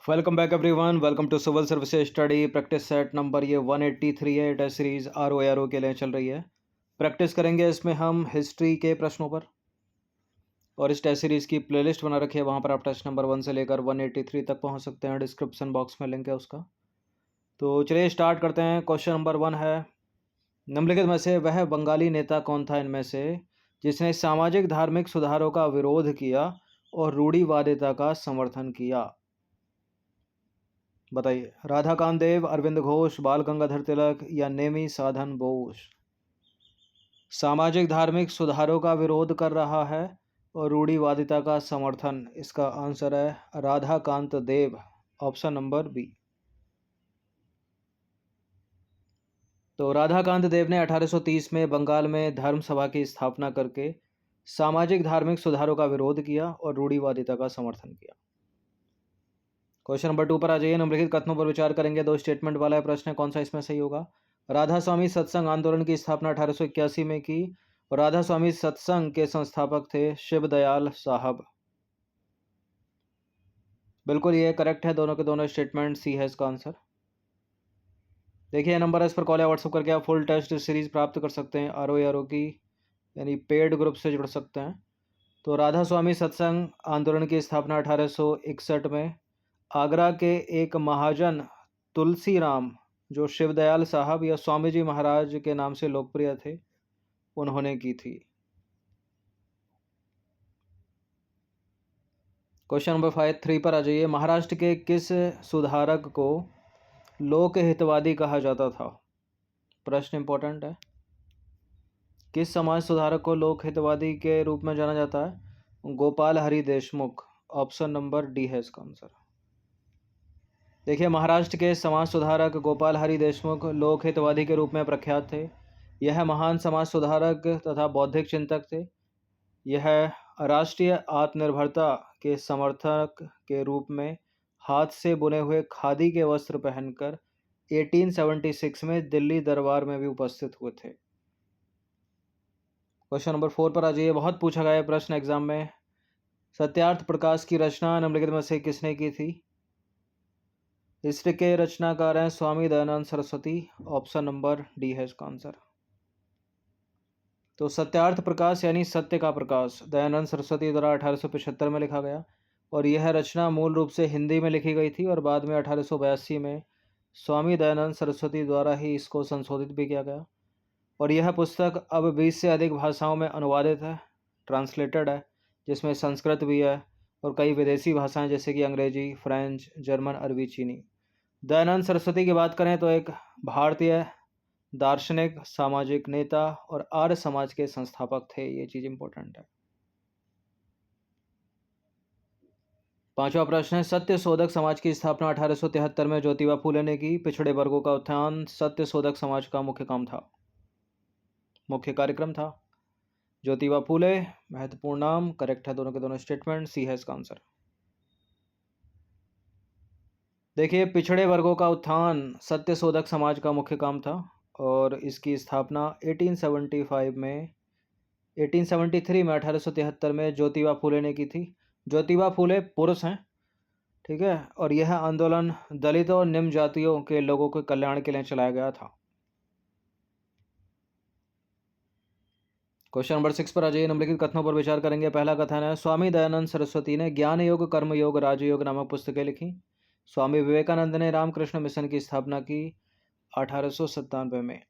Welcome back everyone. Welcome to civil services study practice set number ये 183 है। Test series ROARO के लिए चल रही है। प्रैक्टिस करेंगे इसमें हम हिस्ट्री के प्रश्नों पर, और इस टेस्ट सीरीज की प्लेलिस्ट बना रखी है, वहाँ पर आप टेस्ट नंबर 1 से लेकर 183 तक पहुँच सकते हैं। डिस्क्रिप्शन बॉक्स में लिंक है उसका। तो चलिए स्टार्ट करते हैं। क्वेश्चन नंबर 1 है, निम्नलिखित में से वह बंगाली नेता कौन था इनमें से जिसने सामाजिक धार्मिक सुधारों का विरोध किया और रूढ़िवादिता का समर्थन किया? बताइए। राधाकांत देव, अरविंद घोष, बाल गंगाधर तिलक या नेमी साधन बोस? सामाजिक धार्मिक सुधारों का विरोध कर रहा है और रूढ़िवादिता का समर्थन। इसका आंसर है राधाकांत देव, ऑप्शन नंबर बी। तो राधाकांत देव ने 1830 में बंगाल में धर्म सभा की स्थापना करके सामाजिक धार्मिक सुधारों का विरोध किया और रूढ़िवादिता का समर्थन किया। क्वेश्चन नंबर 2 पर आ जाइए। निम्नलिखित कथनों पर विचार करेंगे। 2 स्टेटमेंट वाला है प्रश्न, कौन सा इसमें सही होगा? राधा स्वामी सत्संग आंदोलन की स्थापना 1881 में की और राधा स्वामी सत्संग के संस्थापक थे शिव दयाल साहब। बिल्कुल ये करेक्ट है, दोनों के दोनों स्टेटमेंट सी है इसका आंसर। देखिए नंबर है, इस पर कॉल या व्हाट्सअप करके आप फुल टेस्ट सीरीज प्राप्त कर सकते हैं। ROARO की यानी पेड ग्रुप से जुड़ सकते हैं। तो राधा स्वामी सत्संग आंदोलन की स्थापना 1861 में आगरा के एक महाजन तुलसी राम, जो शिवदयाल साहब या स्वामी जी महाराज के नाम से लोकप्रिय थे, उन्होंने की थी। क्वेश्चन नंबर 3 पर आ जाइए। महाराष्ट्र के किस सुधारक को लोक हितवादी कहा जाता था? प्रश्न इंपॉर्टेंट है। किस समाज सुधारक को लोक हितवादी के रूप में जाना जाता है? Gopal Hari Deshmukh, option number D है इसका आंसर। देखिए महाराष्ट्र के समाज सुधारक गोपाल हरि देशमुख लोक हितवादी के रूप में प्रख्यात थे। यह महान समाज सुधारक तथा बौद्धिक चिंतक थे। यह राष्ट्रीय आत्मनिर्भरता के समर्थक के रूप में हाथ से बुने हुए खादी के वस्त्र पहनकर 1876 में दिल्ली दरबार में भी उपस्थित हुए थे। क्वेश्चन नंबर 4 पर आ जाइए। बहुत पूछा गया प्रश्न एग्जाम में। सत्यार्थ प्रकाश की रचना निम्नलिखित में से किसने की थी? इसके रचनाकार हैं Swami Dayanand Saraswati, option number D है इसका आंसर। तो सत्यार्थ प्रकाश यानी सत्य का प्रकाश दयानंद सरस्वती द्वारा 1875 में लिखा गया, और यह रचना मूल रूप से हिंदी में लिखी गई थी और बाद में 1882 में स्वामी दयानंद सरस्वती द्वारा ही इसको संशोधित भी किया गया। और यह पुस्तक अब 20 से अधिक भाषाओं में अनुवादित है, ट्रांसलेटेड है, जिसमें संस्कृत भी है और कई विदेशी भाषाएं जैसे कि अंग्रेजी, फ्रेंच, जर्मन, अरबी, चीनी। दयानंद सरस्वती की बात करें तो एक भारतीय दार्शनिक, सामाजिक नेता और आर्य समाज के संस्थापक थे। ये चीज इंपॉर्टेंट है। 5वां प्रश्न है, सत्य शोधक समाज की स्थापना 1873 में ज्योतिबा फूले ने की। पिछड़े वर्गों का उत्थान सत्य शोधक समाज का मुख्य काम था, मुख्य कार्यक्रम था। ज्योतिबा फूले महत्वपूर्ण नाम, करेक्ट है दोनों के दोनों स्टेटमेंट, सी है इसका आंसर। देखिए पिछड़े वर्गों का उत्थान सत्य शोधक समाज का मुख्य काम था और इसकी स्थापना 1873 में 1873 में ज्योतिबा फूले ने की थी। ज्योतिबा फूले पुरुष हैं, ठीक है, और यह आंदोलन दलितों और निम्न जातियों के लोगों के कल्याण के लिए चलाया गया था। क्वेश्चन नंबर 6 पर आ जाइए। निम्नलिखित कथनों पर विचार करेंगे। पहला कथन है, स्वामी दयानंद सरस्वती ने ज्ञान योग, कर्म योग, राजयोग नामक पुस्तकें लिखी। स्वामी विवेकानंद ने रामकृष्ण मिशन की स्थापना की 1897 में।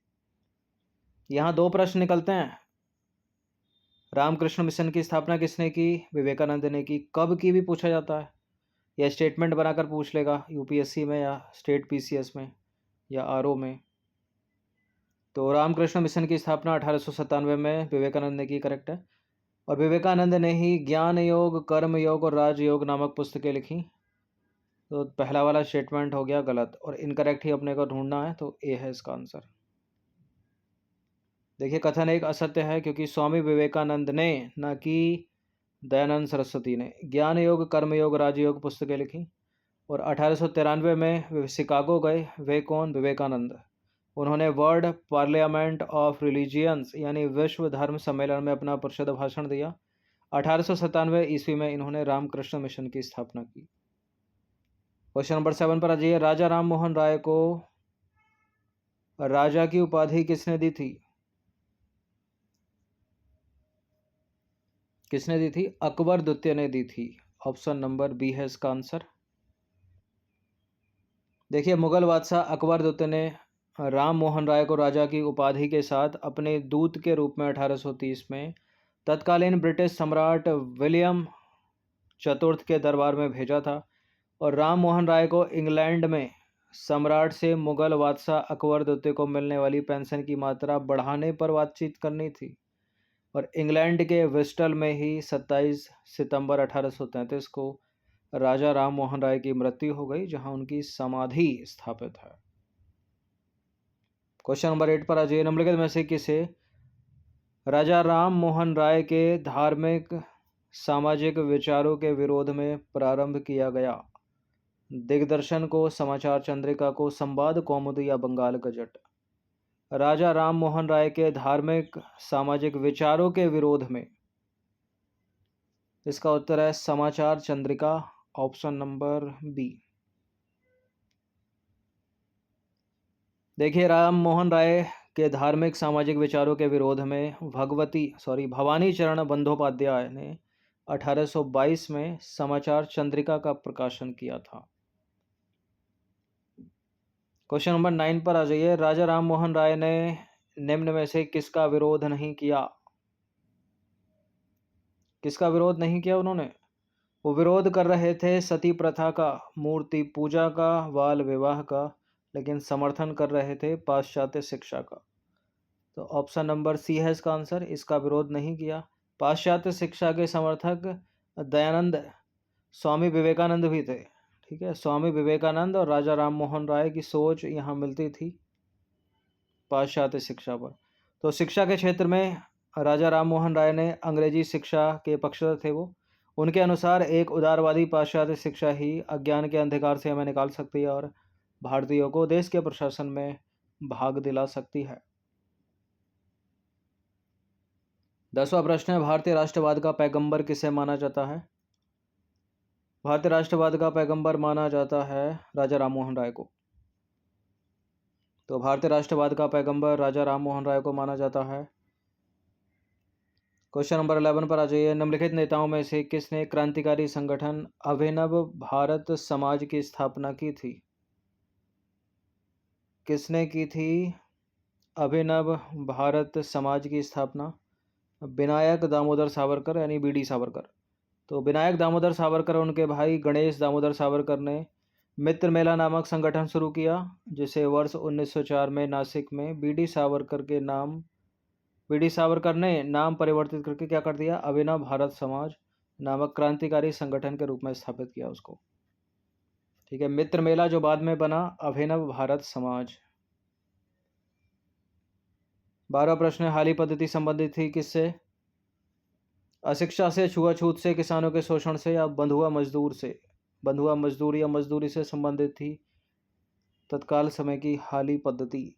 यहाँ 2 प्रश्न निकलते हैं। रामकृष्ण मिशन की स्थापना किसने की? विवेकानंद ने की। कब की भी पूछा जाता है, या स्टेटमेंट बनाकर पूछ लेगा UPSC में या स्टेट PCS में या RO में। तो रामकृष्ण मिशन की स्थापना 1897 में विवेकानंद ने की, करेक्ट है। और विवेकानंद ने ही ज्ञान योग, कर्म योग और राजयोग नामक पुस्तकें लिखी। तो पहला वाला स्टेटमेंट हो गया गलत और इनकरेक्ट ही अपने को ढूंढना है, तो ए है इसका आंसर। देखिए कथन एक असत्य है क्योंकि स्वामी विवेकानंद ने, न कि दयानंद सरस्वती ने, ज्ञान योग, कर्म योग, राजयोग पुस्तकें लिखी। और 1893 में वे शिकागो गए। वे कौन? विवेकानंद। उन्होंने वर्ल्ड पार्लियामेंट ऑफ रिलीजियंस यानी विश्व धर्म सम्मेलन में अपना प्रसिद्ध भाषण दिया। 1897 ईस्वी में इन्होंने रामकृष्ण मिशन की स्थापना की। क्वेश्चन नंबर 7 पर आ जाइए। राजा राम मोहन राय को राजा की उपाधि किसने दी थी? किसने दी थी? अकबर द्वितीय ने दी थी। ऑप्शन नंबर बी है इसका आंसर। देखिए, मुगल बादशाह अकबर द्वितीय ने राम मोहन राय को राजा की उपाधि के साथ अपने दूत के रूप में 1830 में तत्कालीन ब्रिटिश सम्राट विलियम चतुर्थ के दरबार में भेजा था। और राम मोहन राय को इंग्लैंड में सम्राट से मुगल बादशाह अकबर द्वितीय को मिलने वाली पेंशन की मात्रा बढ़ाने पर बातचीत करनी थी। और इंग्लैंड के ब्रिस्टल में ही 27 सितंबर 1833 को राजा राम मोहन राय की मृत्यु हो गई, जहां उनकी समाधि स्थापित है। क्वेश्चन नंबर 8 पर आ जाइए। निम्नलिखित में से किसे राजा राम मोहन राय के धार्मिक सामाजिक विचारों के विरोध में प्रारंभ किया गया? दिग्दर्शन को, समाचार चंद्रिका को, संवाद कौमुदी या बंगाल गजट? राजा राम मोहन राय के धार्मिक सामाजिक विचारों के विरोध में इसका उत्तर है समाचार चंद्रिका, ऑप्शन नंबर बी। देखिए, राम मोहन राय के धार्मिक सामाजिक विचारों के विरोध में भवानी चरण बंदोपाध्याय ने 1822 में समाचार चंद्रिका का प्रकाशन किया था। क्वेश्चन नंबर 9 पर आ जाइए। राजा राम मोहन राय ने निम्न में से किसका विरोध नहीं किया? किसका विरोध नहीं किया उन्होंने? वो विरोध कर रहे थे सती प्रथा का, मूर्ति पूजा का, बाल विवाह का, लेकिन समर्थन कर रहे थे पाश्चात्य शिक्षा का। तो ऑप्शन नंबर सी है इसका आंसर। इसका विरोध नहीं किया। पाश्चात्य शिक्षा के समर्थक दयानंद स्वामी विवेकानंद भी थे। ठीक है, स्वामी विवेकानंद और राजा राम मोहन राय की सोच यहाँ मिलती थी पाश्चात्य शिक्षा पर। तो शिक्षा के क्षेत्र में राजा राम मोहन राय ने अंग्रेजी शिक्षा के पक्षधर थे। वो उनके अनुसार एक उदारवादी पाश्चात्य शिक्षा ही अज्ञान के अंधकार से हमें निकाल सकती है और भारतीयों को देश के प्रशासन में भाग दिला सकती है। 10वां प्रश्न है, भारतीय राष्ट्रवाद का पैगंबर किसे माना जाता है? भारतीय राष्ट्रवाद का पैगंबर माना जाता है राजा राम मोहन राय को। तो भारतीय राष्ट्रवाद का पैगंबर राजा राम मोहन राय को माना जाता है। क्वेश्चन नंबर 11 पर आ जाइए। निम्नलिखित नेताओं में से किसने क्रांतिकारी संगठन अभिनव भारत समाज की स्थापना की थी? किसने की थी अभिनव भारत समाज की स्थापना? विनायक दामोदर सावरकर यानी बीडी सावरकर। तो विनायक दामोदर सावरकर और उनके भाई गणेश दामोदर सावरकर ने मित्र मेला नामक संगठन शुरू किया, जिसे वर्ष 1904 में नासिक में बीडी सावरकर ने नाम परिवर्तित करके क्या कर दिया? अभिनव भारत समाज नामक क्रांतिकारी संगठन के रूप में स्थापित किया उसको। ठीक है, मित्र मेला जो बाद में बना अभिनव भारत समाज। 12वां प्रश्न, हाली पद्धति संबंधित थी किससे? अशिक्षा से, छुआछूत से, किसानों के शोषण से या बंधुआ मजदूर से? बंधुआ मजदूर या मजदूरी से संबंधित थी तत्काल समय की हाली पद्धति।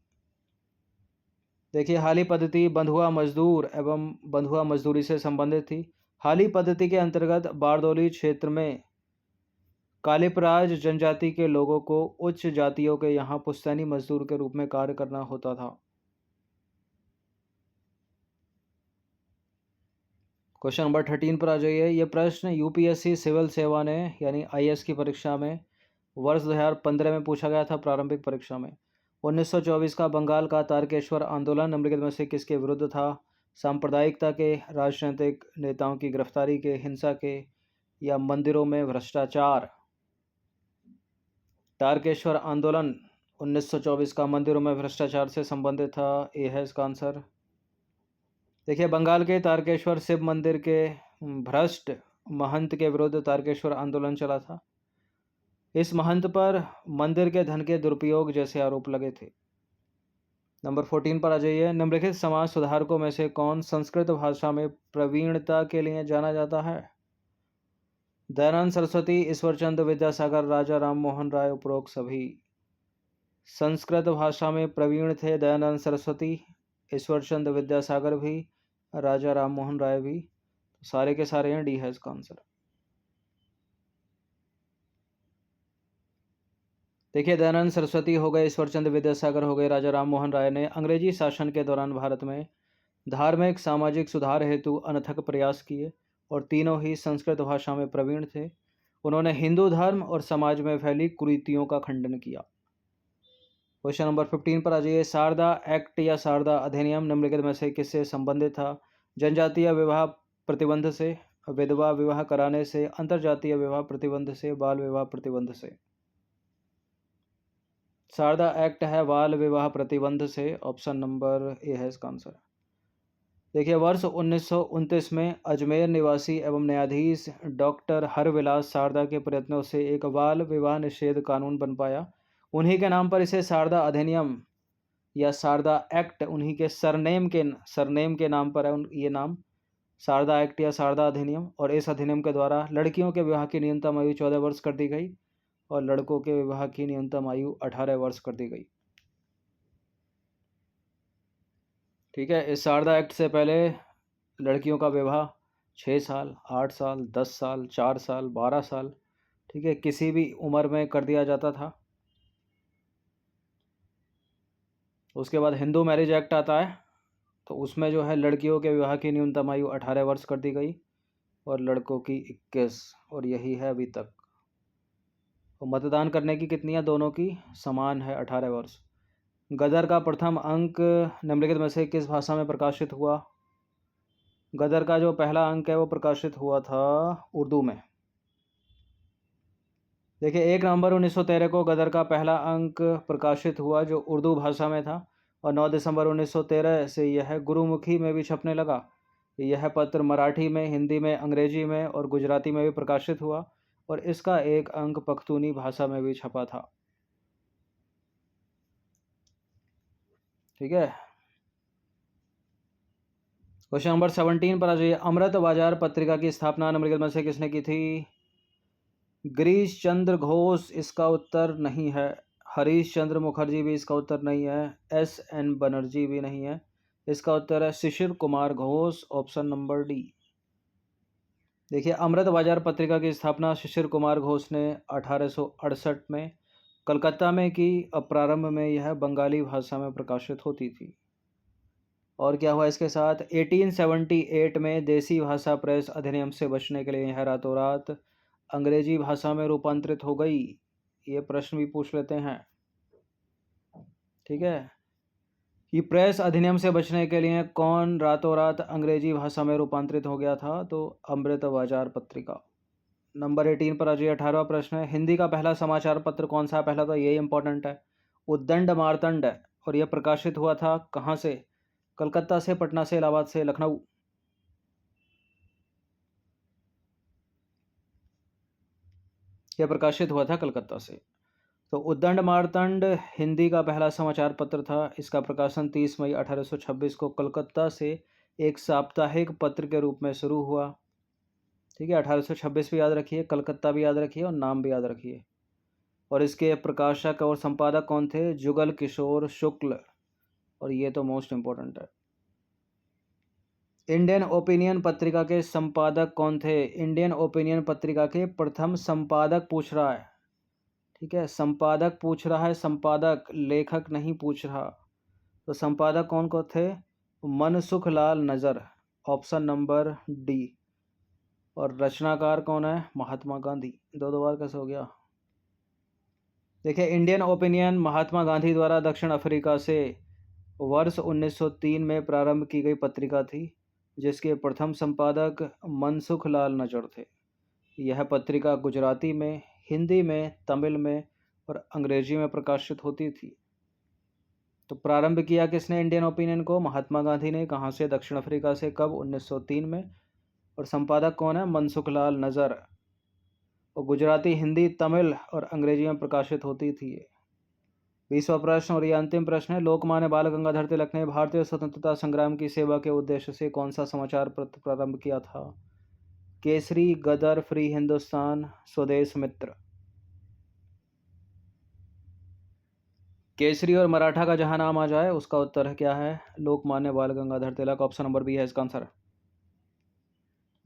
देखिए, हाली पद्धति बंधुआ मजदूर एवं बंधुआ मजदूरी से संबंधित थी। हाली पद्धति के अंतर्गत बारदौली क्षेत्र में कालिपराज जनजाति के लोगों को उच्च जातियों के यहाँ पुश्तैनी मजदूर के रूप में कार्य करना होता था। क्वेश्चन नंबर 13 पर आ जाइए। यह प्रश्न यूपीएससी सिविल सेवा ने यानी आईएएस की परीक्षा में वर्ष 2015 में पूछा गया था, प्रारंभिक परीक्षा में। 1924 का बंगाल का तारकेश्वर आंदोलन निम्नलिखित में से किसके विरुद्ध था? सांप्रदायिकता के, राजनीतिक नेताओं की गिरफ्तारी के, हिंसा के या मंदिरों में भ्रष्टाचार? तारकेश्वर आंदोलन 1924 का मंदिरों में भ्रष्टाचार से संबंधित था। ये है इसका आंसर। देखिए, बंगाल के तारकेश्वर शिव मंदिर के भ्रष्ट महंत के विरुद्ध तारकेश्वर आंदोलन चला था। इस महंत पर मंदिर के धन के दुरुपयोग जैसे आरोप लगे थे। नंबर 14 पर आ जाइए। निम्नलिखित समाज सुधारकों में से कौन संस्कृत भाषा में प्रवीणता के लिए जाना जाता है? दयानंद सरस्वती, ईश्वरचंद्र विद्यासागर, राजा राम मोहन राय, उपरोक्त सभी। संस्कृत भाषा में प्रवीण थे दयानंद सरस्वती, ईश्वरचंद्र विद्यासागर भी, राजा राम मोहन राय भी। सारे के सारे हैं, डी है इसका आंसर। देखिए, दयानंद सरस्वती हो गए, ईश्वरचंद्र विद्यासागर हो गए, राजा राम मोहन राय ने अंग्रेजी शासन के दौरान भारत में धार्मिक सामाजिक सुधार हेतु अनथक प्रयास किए और तीनों ही संस्कृत भाषा में प्रवीण थे। उन्होंने हिंदू धर्म और समाज में फैली कुरीतियों का खंडन किया। क्वेश्चन नंबर 15 पर आ जाइए। शारदा एक्ट या शारदा अधिनियम निम्नलिखित में से किससे संबंधित था? जनजातीय विवाह प्रतिबंध से, विधवा विवाह कराने से, अंतरजातीय विवाह प्रतिबंध से, बाल विवाह प्रतिबंध से। शारदा एक्ट है बाल विवाह प्रतिबंध से। ऑप्शन नंबर ए है इसका आंसर। देखिए, वर्ष 1929 में अजमेर निवासी एवं न्यायाधीश डॉक्टर हरविलास शारदा के प्रयत्नों से एक बाल विवाह निषेध कानून बन पाया। उन्हीं के नाम पर इसे शारदा अधिनियम या शारदा एक्ट, उन्हीं के सरनेम के नाम पर है ये नाम, शारदा एक्ट या शारदा अधिनियम। और इस अधिनियम के द्वारा लड़कियों के विवाह की न्यूनतम आयु 14 वर्ष कर दी गई और लड़कों के विवाह की न्यूनतम आयु 18 वर्ष कर दी गई। ठीक है, इस शारदा एक्ट से पहले लड़कियों का विवाह 6 साल, 8 साल, 10 साल, 4 साल, 12 साल, ठीक है, किसी भी उम्र में कर दिया जाता था। उसके बाद हिंदू मैरिज एक्ट आता है, तो उसमें जो है लड़कियों के विवाह की न्यूनतम आयु 18 वर्ष कर दी गई और लड़कों की 21, और यही है अभी तक। तो मतदान करने की कितनी है? दोनों की समान है, 18 वर्ष। गदर का प्रथम अंक निम्नलिखित में से किस भाषा में प्रकाशित हुआ? गदर का जो पहला अंक है वो प्रकाशित हुआ था उर्दू में। देखिए, 1 नवंबर 1913 को गदर का पहला अंक प्रकाशित हुआ जो उर्दू भाषा में था, और 9 दिसंबर 1913 से यह गुरुमुखी में भी छपने लगा। यह पत्र मराठी में, हिंदी में, अंग्रेजी में और गुजराती में भी प्रकाशित हुआ, और इसका एक अंक पख्तूनी भाषा में भी छपा था। ठीक है, क्वेश्चन नंबर 17 पर आ जाइए। अमृत बाजार पत्रिका की स्थापना निम्नलिखित में से किसने की थी? गिरीश चंद्र घोष इसका उत्तर नहीं है। हरीश चंद्र मुखर्जी भी इसका उत्तर नहीं है। एस.एन. बनर्जी भी नहीं है। इसका उत्तर है Shishir Kumar Ghosh, option number D. देखिए, अमृत बाजार पत्रिका की स्थापना शिशिर कुमार घोष ने 1868 में कलकत्ता में की। अब प्रारंभ में यह बंगाली भाषा में प्रकाशित होती थी। और क्या हुआ इसके साथ? 1878 में देसी भाषा प्रेस अधिनियम से बचने के लिए यह रातों रात अंग्रेजी भाषा में रूपांतरित हो गई। ये प्रश्न भी पूछ लेते हैं। ठीक है, कि प्रेस अधिनियम से बचने के लिए कौन रातों रात अंग्रेजी भाषा में रूपांतरित हो गया था? तो अमृत बाजार पत्रिका। नंबर 18 पर अजय 18वां प्रश्न है। हिंदी का पहला समाचार पत्र कौन सा है? पहला तो यही इंपॉर्टेंट है, उद्दंड मार्तंड है। और यह प्रकाशित हुआ था कहाँ से? कलकत्ता से, पटना से, इलाहाबाद से, लखनऊ। यह प्रकाशित हुआ था कलकत्ता से। तो उद्दंड मार्तंड हिंदी का पहला समाचार पत्र था। इसका प्रकाशन 30 मई 1826 को कलकत्ता से एक साप्ताहिक पत्र के रूप में शुरू हुआ। ठीक है, 1826 भी याद रखिए, कलकत्ता भी याद रखिए और नाम भी याद रखिए। और इसके प्रकाशक और संपादक कौन थे? जुगल किशोर शुक्ल। और ये तो मोस्ट इम्पोर्टेंट है। इंडियन ओपिनियन पत्रिका के संपादक कौन थे? इंडियन ओपिनियन पत्रिका के प्रथम संपादक पूछ रहा है। ठीक है, संपादक पूछ रहा है, संपादक, लेखक नहीं पूछ रहा। तो संपादक कौन को थे? मनसुख लाल नजर, ऑप्शन नंबर डी। और रचनाकार कौन है? महात्मा गांधी। दो बार कैसे हो गया? देखिए, इंडियन ओपिनियन महात्मा गांधी द्वारा दक्षिण अफ्रीका से वर्ष 1903 में प्रारंभ की गई पत्रिका थी, जिसके प्रथम संपादक मनसुख लाल नजर थे। यह पत्रिका गुजराती में, हिंदी में, तमिल में और अंग्रेजी में प्रकाशित होती थी। तो प्रारंभ किया किसने इंडियन ओपिनियन को? महात्मा गांधी ने। कहाँ से? दक्षिण अफ्रीका से। कब? 1903 में। और संपादक कौन है? मनसुख लाल नजर। और गुजराती, हिंदी, तमिल और अंग्रेजी में प्रकाशित होती थी ये। 20वां प्रश्न और ये अंतिम प्रश्न है। लोकमान्य बाल गंगाधर तिलक ने भारतीय स्वतंत्रता संग्राम की सेवा के उद्देश्य से कौन सा समाचार पत्र प्रारंभ किया था? केसरी, गदर, फ्री हिंदुस्तान, स्वदेश मित्र। केसरी और मराठा का जहां नाम आ जाए उसका उत्तर है क्या है? लोकमान्य बाल Gangadhar Tilak, option number B है इसका आंसर।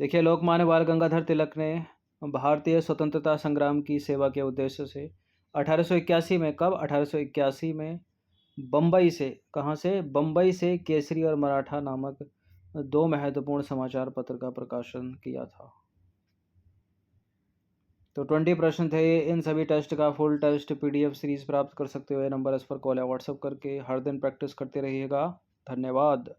देखिए, लोकमान्य बाल गंगाधर तिलक ने भारतीय स्वतंत्रता संग्राम की सेवा के उद्देश्य से 1881 में, कब? 1881 में बम्बई से, कहाँ से? बम्बई से केसरी और मराठा नामक दो महत्वपूर्ण समाचार पत्र का प्रकाशन किया था। तो 20 प्रश्न थे। इन सभी टेस्ट का फुल टेस्ट PDF सीरीज प्राप्त कर सकते हो। ये नंबर इस पर कॉल या व्हाट्सअप करके। हर दिन प्रैक्टिस करते रहिएगा। धन्यवाद।